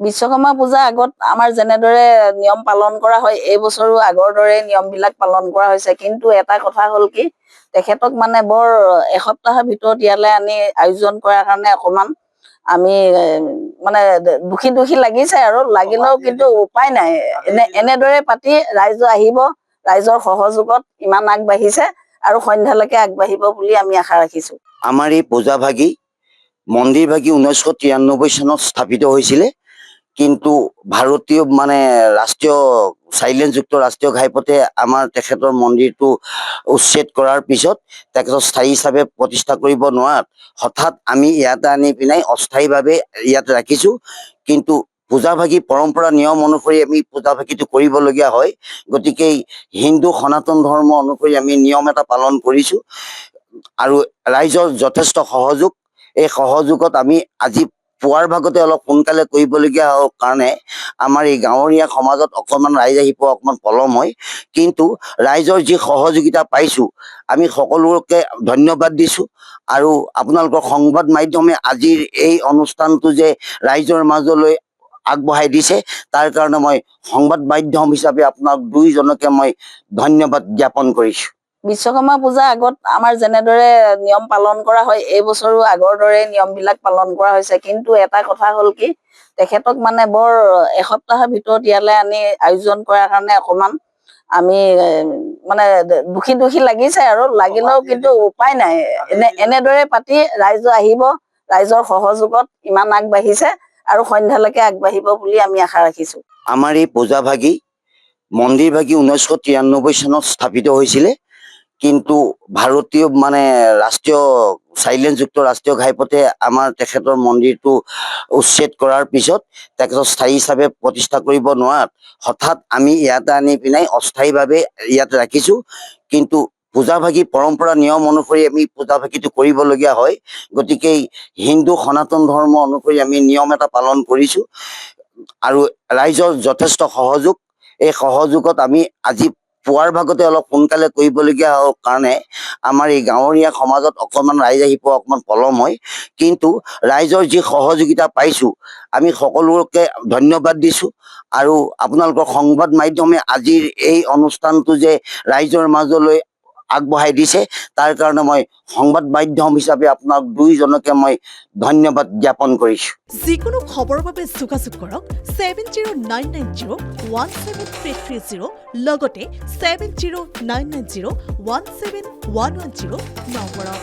বিশ্বকৰ্মা পূজা আগত আমাৰ যেনেদৰে নিয়ম পালন কৰা হয় এই বছৰো আগৰ দৰে নিয়মবিলাক পালন কৰা হৈছে, কিন্তু এটা কথা হ'ল কি তেখেতক মানে বৰ এসপ্তাহৰ ভিতৰত ইয়ালৈ আনি আয়োজন কৰাৰ কাৰণে অকমান আমি মানে দুখী দুখী লাগিছে আৰু লাগিলেও কিন্তু উপায় নাই। এনেদৰে পাতি ৰাইজ আহিব, ৰাইজৰ সহযোগত ইমান আগবাঢ়িছে আৰু সন্ধ্যালৈকে আগবাঢ়িব বুলি আমি আশা ৰাখিছো। আমাৰ এই পূজাভাগী মন্দিৰভাগী 1993 চনত স্থাপিত হৈছিলে, কিন্তু ভাৰতীয় ৰাষ্ট্ৰীয় চাইলেঞ্চযুক্ত ৰাষ্ট্ৰীয় ঘাইপথে আমাৰ তেখেতৰ মন্দিৰটো উচ্ছেদ কৰাৰ পিছত তেখেতক স্থায়ী হিচাপে প্ৰতিষ্ঠা কৰিব নোৱাৰাত হঠাৎ আমি ইয়াতে আনি পিনাই অস্থায়ীভাৱে ইয়াত ৰাখিছোঁ। কিন্তু পূজাভাগী পৰম্পৰা নিয়ম অনুসৰি আমি পূজাভাগীটো কৰিবলগীয়া হয়। গতিকে হিন্দু সনাতন ধৰ্ম অনুসৰি আমি নিয়ম এটা পালন কৰিছোঁ আৰু ৰাইজৰ যথেষ্ট সহযোগ। এই সহযোগত আমি আজি পুৱাৰ ভাগতে অলপ সোনকালে কৰিবলগীয়া কাৰণে আমাৰ এই গাঁৱৰীয়া সমাজত অকণমান ৰাইজ আহি পোৱা অকণমান পলম হয়, কিন্তু ৰাইজৰ যি সহযোগিতা পাইছোঁ আমি সকলোকে ধন্যবাদ দিছোঁ। আৰু আপোনালোকৰ সংবাদ মাধ্যমে আজিৰ এই অনুষ্ঠানটো যে ৰাইজৰ মাজলৈ আগবঢ়াই দিছে তাৰ কাৰণে মই সংবাদ মাধ্যম হিচাপে আপোনাক দুইজনকে মই ধন্যবাদ জ্ঞাপন কৰিছোঁ। বিশ্বকৰ্মা পূজা আগত আমাৰ যেনেদৰে নিয়ম পালন কৰা হয় এই বছৰো আগৰ দৰে নিয়মবিলাক পালন কৰা হৈছে, কিন্তু এটা কথা হ'ল কি তেখেতক মানে বৰ এসপ্তাহৰ ভিতৰত ইয়ালৈ আনি আয়োজন কৰাৰ কাৰণে অকমান আমি মানে দুখী দুখী লাগিছে আৰু লাগিলেও কিন্তু উপায় নাই। এনেদৰে পাতি ৰাইজ আহিব, ৰাইজৰ সহযোগত ইমান আগবাঢ়িছে আৰু সন্ধ্যালৈকে আগবাঢ়িব বুলি আমি আশা ৰাখিছো। আমাৰ এই পূজাভাগী মন্দিৰভাগী 1993 চনত স্থাপিত হৈছিলে, কিন্তু ভাৰতীয় ৰাষ্ট্ৰীয় চাইলেঞ্চযুক্ত ৰাষ্ট্ৰীয় ঘাইপথে আমাৰ তেখেতৰ মন্দিৰটো উচ্ছেদ কৰাৰ পিছত তেখেতক স্থায়ী হিচাপে প্ৰতিষ্ঠা কৰিব নোৱাৰাত হঠাৎ আমি ইয়াতে আনি পিনাই অস্থায়ীভাৱে ইয়াত ৰাখিছোঁ। কিন্তু পূজাভাগী পৰম্পৰা নিয়ম অনুসৰি আমি পূজাভাগীটো কৰিবলগীয়া হয়। গতিকে হিন্দু সনাতন ধৰ্ম অনুসৰি আমি নিয়ম এটা পালন কৰিছোঁ আৰু ৰাইজৰ যথেষ্ট সহযোগ। এই সহযোগত আমি আজি পুৱাৰ ভাগতে অলপ সোনকালে কৰিবলগীয়া কাৰণে আমাৰ এই গাঁৱৰীয়া সমাজত অকণমান ৰাইজ আহি পোৱা অকণমান পলম হয়, কিন্তু ৰাইজৰ যি সহযোগিতা পাইছোঁ আমি সকলোকে ধন্যবাদ দিছোঁ। আৰু আপোনালোকৰ সংবাদ মাধ্যমে আজিৰ এই অনুষ্ঠানটো যে ৰাইজৰ মাজলৈ আগবঢ়াই দিছে তাৰ কাৰণে মই সংবাদ মাধ্যম হিচাপে আপোনাক দুইজনকে মই ধন্যবাদ জ্ঞাপন কৰিছোঁ। যিকোনো খবৰৰ বাবে যোগাযোগ কৰক 7099017330 লগতে 7099017110 নম্বৰত।